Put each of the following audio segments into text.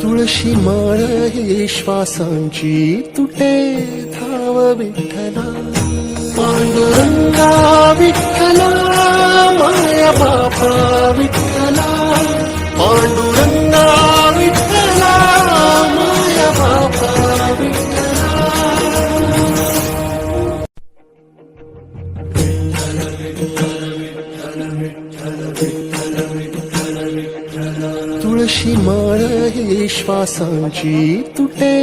तुळशी माळ ही श्वासांची तुटे धाव विठ्ठला, पांडुरंगा विठ्ठला, माया बापा विठ्ठला, पांडुरंगा विठ्ठला, माया बापा विठ्ठला. तुळशी माळ ही श्वासांची तुटे.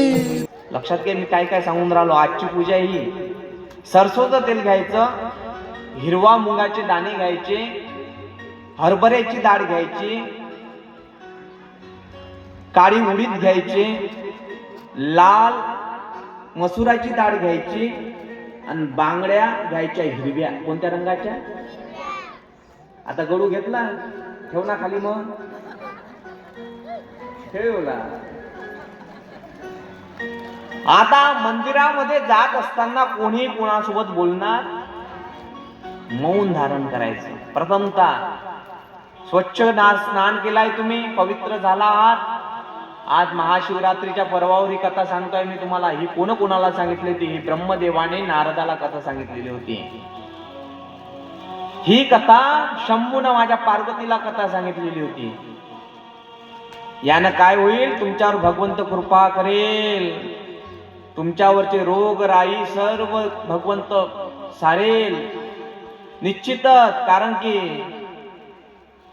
लक्षात घ्या, मी काय काय सांगून राहिलो. आजची पूजा ही सरसोचं तेल घ्यायचं, हिरवा मुगाचे दाणे घ्यायचे, हरभऱ्याची डाळ घ्यायची, काळी उडीद घ्यायची, लाल मसुराची डाळ घ्यायची आणि बांगड्या घ्यायच्या हिरव्या. कोणत्या रंगाच्या? आता गडू घेतला, ठेव ना खाली, मग ठेवला. आता मंदिरामध्ये जात असताना कोणी कोणासोबत बोलणार, मौन धारण करायचं. प्रथमतः स्वच्छ स्नान केलाय तुम्ही, पवित्र झाला आहात. आज महाशिवरात्रीच्या पर्वावर ही कथा सांगतोय मी तुम्हाला. ही कोणाला सांगितली होती? ही ब्रह्मदेवाने नारदाला कथा सांगितलेली होती. ही कथा शंभूनं माझ्या पार्वतीला कथा सांगितलेली होती. यानं काय होईल? तुमच्यावर भगवंत कृपा करेल, तुमच्यावरचे रोग राई सर्व भगवंत सारेल निश्चितच. कारण की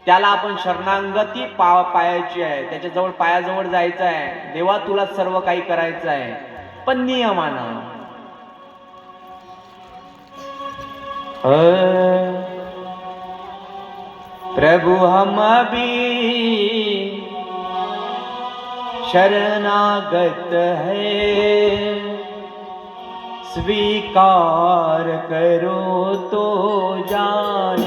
त्याला आपण शरणागती पायाची आहे, त्याच्याजवळ पायाजवळ जायचं आहे. देवा तुला सर्व काही करायचं आहे, पण नियमानं. प्रभु हम भी शरणागत है, स्वीकार करो तो जाने